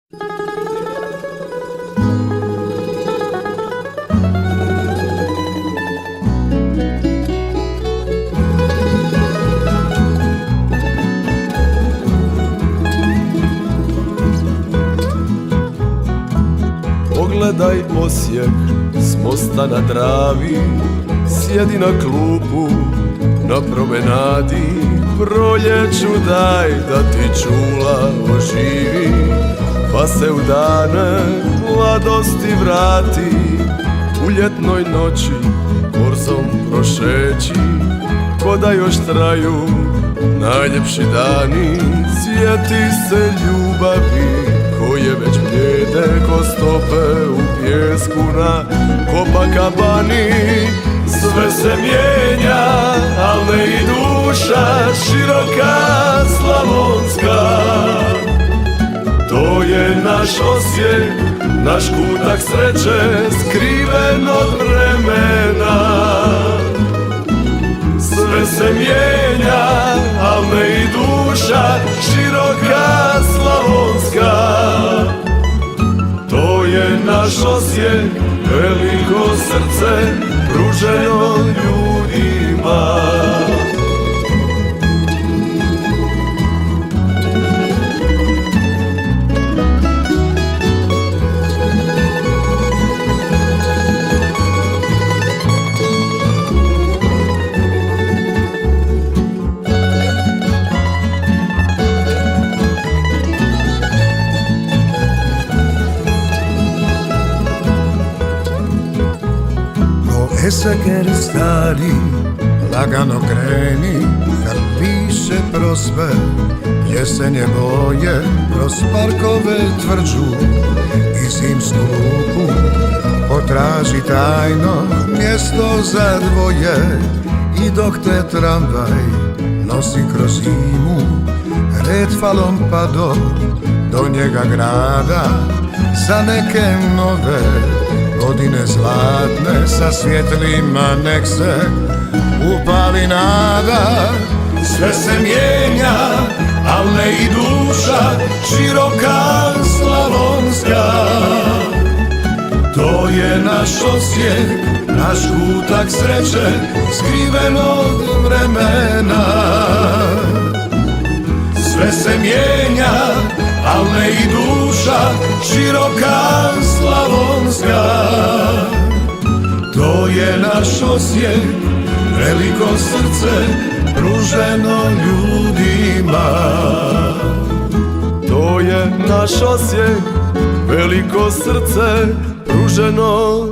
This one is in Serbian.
Pogledaj Osijek s mosta na Dravi, sjedi na klupu na promenadi. Proljeću daj da ti čula oživi, pa se u dane mladosti vrati. U ljetnoj noći korzom prošeći, ko da još traju najljepši dani. Sjeti se ljubavi koje već blijede ko stope u pjesku na Copacabani. Sve se mijenja, al ne i duša široka slavonska. To je naš Osijek, naš kutak sreće skriven od vremena. Sve se mijenja, al ne i duša široka slavonska. To je naš Osijek, veliko srce pruženo ljudima. Eseker stari, lagano kreni, kad piše prospe, jesenje boje, kroz parkove tvrđu i zimsku luku. Potraži tajno mjesto za dvoje, i dok te tramvaj nosi kroz zimu, red falom pa do njega grada, za neke nove godine zlatne sa svjetlima nek se upali nada. Sve se mijenja, al ne i duša široka slavonska. To je naš Osijek, naš kutak sreće skriven od vremena. Sve se mijenja, al ne i duša široka slavonska. To je naš Osijek, veliko srce pruženo ljudima. To je naš Osijek, veliko srce pruženo